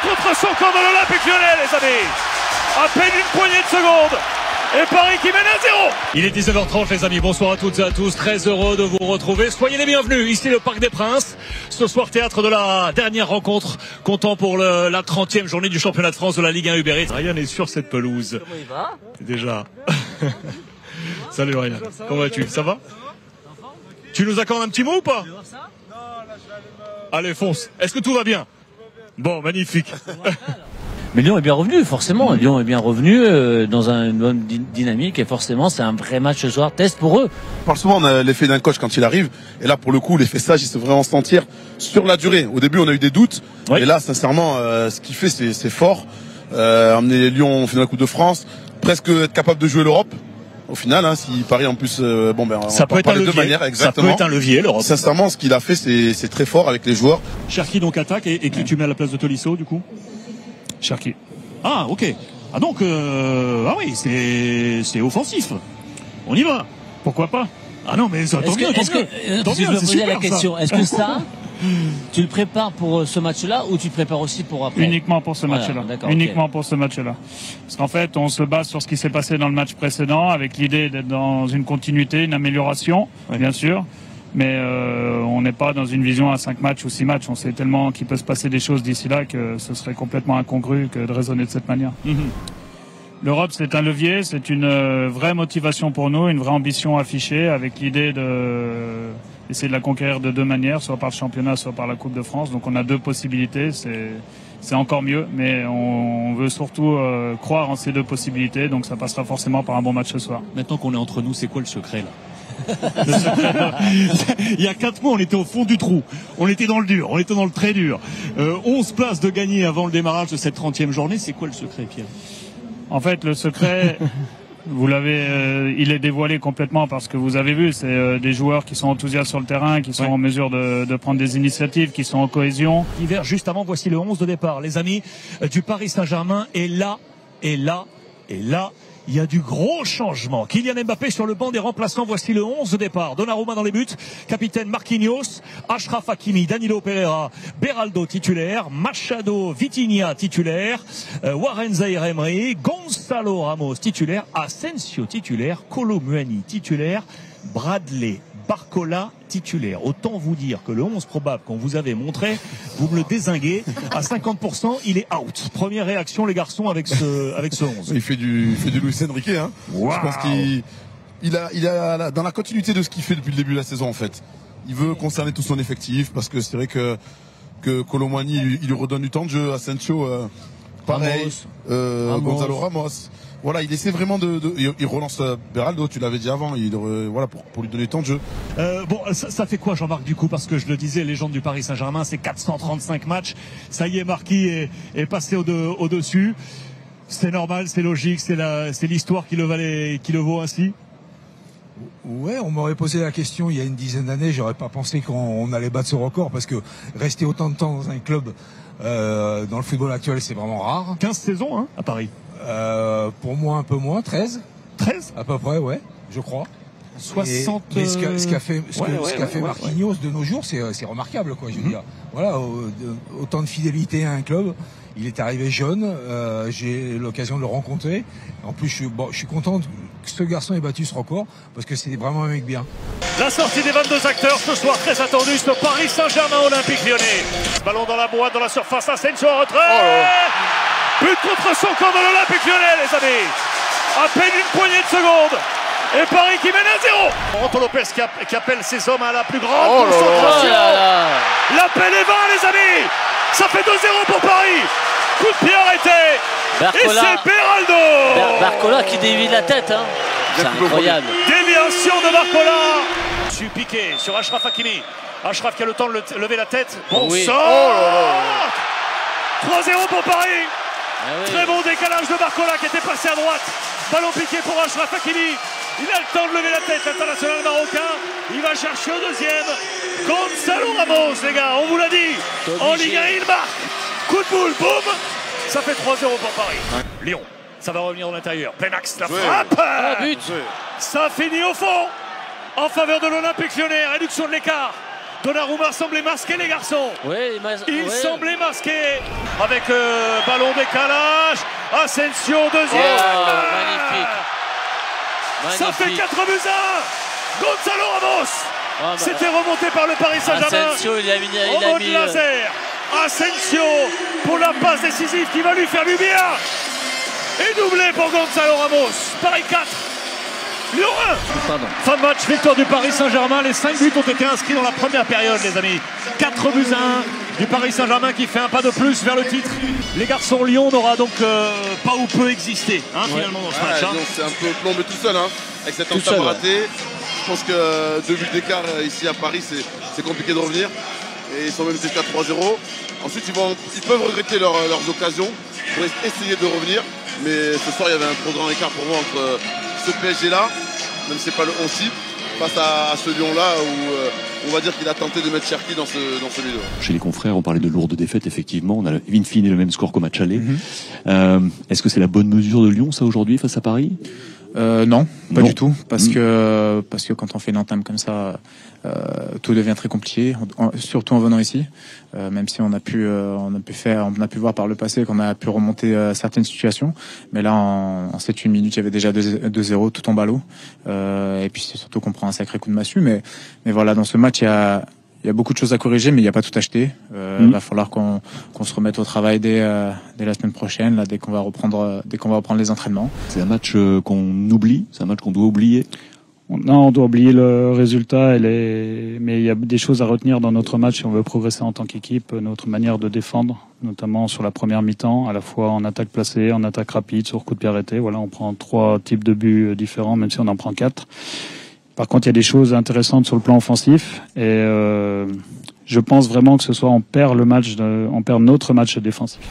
contre son camp de l'Olympique Lyonnais, les amis. À peine une poignée de secondes. Et Paris qui mène à 0. Il est 19h30 les amis, bonsoir à toutes et à tous, très heureux de vous retrouver. Soyez les bienvenus, ici le Parc des Princes. Ce soir théâtre de la dernière rencontre, comptant pour la 30e journée du championnat de France de la Ligue 1 Uber Eats. Ryan est sur cette pelouse. Comment il va? Déjà. Salut Ryan, comment vas-tu? Ça va? Tu nous accordes un petit mot ou pas? Allez fonce, est-ce que tout va bien? Bon, magnifique. Mais Lyon est bien revenu, forcément. Lyon est bien revenu dans une bonne dynamique et forcément c'est un vrai match ce soir. Test pour eux. On parle souvent de l'effet d'un coach quand il arrive. Et là, pour le coup, l'effet sage, il se vraiment sentir sur la durée. Au début, on a eu des doutes. Oui. Et là, sincèrement, ce qu'il fait, c'est fort. Amener Lyon en finale de la Coupe de France. Presque être capable de jouer l'Europe. Au final, hein, si Paris en plus, ça peut être un levier. De manière, exactement. Ça peut être un levier, l'Europe. Sincèrement, ce qu'il a fait, c'est très fort avec les joueurs. Cherki donc attaque et qui tu mets à la place de Tolisso du coup? Cherki. Ah ok. Ah donc ah oui, c'est offensif. On y va. Pourquoi pas? Ah non mais tant mieux. Je me posais la question. Est-ce que ça tu le prépares pour ce match-là ou tu le prépares aussi pour après? Uniquement pour ce match-là. Uniquement pour ce match-là. Parce qu'en fait, on se base sur ce qui s'est passé dans le match précédent, avec l'idée d'être dans une continuité, une amélioration, bien sûr. Mais on n'est pas dans une vision à 5 matchs ou 6 matchs. On sait tellement qu'il peut se passer des choses d'ici là que ce serait complètement incongru que de raisonner de cette manière. L'Europe, c'est un levier, c'est une vraie motivation pour nous, une vraie ambition affichée avec l'idée d'essayer de la conquérir de deux manières, soit par le championnat, soit par la Coupe de France. Donc on a deux possibilités, c'est encore mieux, mais on veut surtout croire en ces deux possibilités, donc ça passera forcément par un bon match ce soir. Maintenant qu'on est entre nous, c'est quoi le secret là? Il y a 4 mois, on était au fond du trou. On était dans le dur, on était dans le très dur. 11 places de gagner avant le démarrage de cette 30e journée. C'est quoi le secret, Pierre? En fait, le secret, vous l'avez, il est dévoilé complètement parce que vous avez vu, c'est des joueurs qui sont enthousiastes sur le terrain, qui sont en mesure de prendre des initiatives, qui sont en cohésion. Hiver, juste avant, voici le 11 de départ, les amis, du Paris Saint-Germain. Et là, il y a du gros changement. Kylian Mbappé sur le banc des remplaçants. Voici le 11 de départ. Donnarumma dans les buts. Capitaine Marquinhos. Achraf Hakimi. Danilo Pereira. Beraldo titulaire. Machado Vitinha titulaire. Warren Zaïre-Emery. Gonzalo Ramos titulaire. Asensio titulaire. Kolo Muani titulaire. Bradley Barcola titulaire. Autant vous dire que le 11 probable qu'on vous avait montré, vous me le dézinguez. À 50%, il est out. Première réaction, les garçons, avec ce 11. Il fait du Luis Enrique, hein. Wow. Je pense qu'il a dans la continuité de ce qu'il fait depuis le début de la saison, en fait. Il veut concerner tout son effectif, parce que c'est vrai que Kolo Muani, il lui redonne du temps de jeu. Asensio, pareil. Gonzalo Ramos. Voilà, il essaie vraiment il relance Beraldo, tu l'avais dit avant, voilà, pour lui donner temps de jeu. Bon, ça fait quoi, Jean-Marc, du coup? Parce que je le disais, légende du Paris Saint-Germain, c'est 435 matchs. Ça y est, Marquis est passé au-dessus. C'est normal, c'est logique, c'est l'histoire qui le vaut ainsi. Ouais, on m'aurait posé la question il y a une dizaine d'années, j'aurais pas pensé qu'on allait battre ce record parce que rester autant de temps dans un club, dans le football actuel, c'est vraiment rare. 15 saisons, hein, à Paris. Pour moi un peu moins, 13. 13 à peu près, ouais, je crois. 60. Mais ce qu'a fait Marquinhos de nos jours, c'est remarquable, quoi. Je veux dire, voilà, autant de fidélité à un club. Il est arrivé jeune, j'ai l'occasion de le rencontrer. En plus, je suis content que ce garçon ait battu ce record parce que c'est vraiment un mec bien. La sortie des 22 acteurs ce soir, très attendue, ce Paris Saint-Germain Olympique Lyonnais. Ballon dans la boîte, dans la surface, Asensio en retrait. But contre son camp de l'Olympique Lyonnais, les amis. À peine une poignée de secondes. Et Paris qui mène à 0. Anto Lopez qui appelle ses hommes à la plus grande concentration. L'appel est vain, les amis. Ça fait 2-0 pour Paris. Coup de pied arrêté. Et c'est Beraldo. Barcola qui dévie la tête, hein. C'est incroyable. Déviation de Barcola. Sur piqué sur Achraf Hakimi. Achraf qui a le temps de lever la tête. Bon sort. 3-0 pour Paris. Très bon décalage de Barcola qui était passé à droite. Ballon piqué pour Achraf Hakimi. Il a le temps de lever la tête, l'international marocain. Il va chercher au deuxième. Gonzalo Ramos, les gars, on vous l'a dit. En Ligue 1, il marque. Coup de boule, boum. Ça fait 3-0 pour Paris. Lyon, ça va revenir dans l'intérieur. Plein axe, la frappe. But. Ça finit au fond. En faveur de l'Olympique Lyonnais. Réduction de l'écart. Donnarumma semblait masqué, les garçons. Oui, il semblait masqué. Avec ballon décalage. Asensio, deuxième. Magnifique. Ça fait 4-1. Gonzalo Ramos. C'était remonté par le Paris Saint-Germain. Asensio, il a mis laser. Asensio pour la passe décisive qui va lui faire du bien. Et doublé pour Gonzalo Ramos. Paris 4. Lyon 1. Fin de match, victoire du Paris Saint-Germain. Les 5 buts ont été inscrits dans la première période, les amis. 4-1 du Paris Saint-Germain qui fait un pas de plus vers le titre. Les garçons, Lyon n'aura donc pas ou peu existé finalement dans ce match. Lyon c'est un peu plombé tout seul avec cette entame ratée. Je pense que 2 buts d'écart ici à Paris, c'est compliqué de revenir. Et ils sont même jusqu'à 3-0. Ensuite, ils peuvent regretter leurs occasions pour essayer de revenir. Mais ce soir, il y avait un trop grand écart pour moi entre ce PSG-là, même si ce n'est pas le 11 face à ce Lyon-là où on va dire qu'il a tenté de mettre Cherki dans celui-là. Chez les confrères, on parlait de lourdes défaites, effectivement. On a in fine le même score qu'au match aller. Est-ce que c'est la bonne mesure de Lyon, ça, aujourd'hui, face à Paris? Non, pas du tout, parce que quand on fait une entame comme ça, tout devient très compliqué, surtout en venant ici. Même si on a pu voir par le passé qu'on a pu remonter certaines situations, mais là en 7-8 minutes, il y avait déjà 2-0 tout en ballot. Et puis c'est surtout qu'on prend un sacré coup de massue, mais voilà, dans ce match, il y a beaucoup de choses à corriger, mais il n'y a pas tout acheté. Il va falloir qu'on se remette au travail dès la semaine prochaine, là, dès qu'on va reprendre les entraînements. C'est un match qu'on oublie, c'est un match qu'on doit oublier. Non, on doit oublier le résultat, mais il y a des choses à retenir dans notre match si on veut progresser en tant qu'équipe, notre manière de défendre, notamment sur la première mi-temps, à la fois en attaque placée, en attaque rapide, sur coup de pied arrêté. Voilà, on prend 3 types de buts différents, même si on en prend 4. Par contre, il y a des choses intéressantes sur le plan offensif et je pense vraiment que ce soir on perd notre match défensif.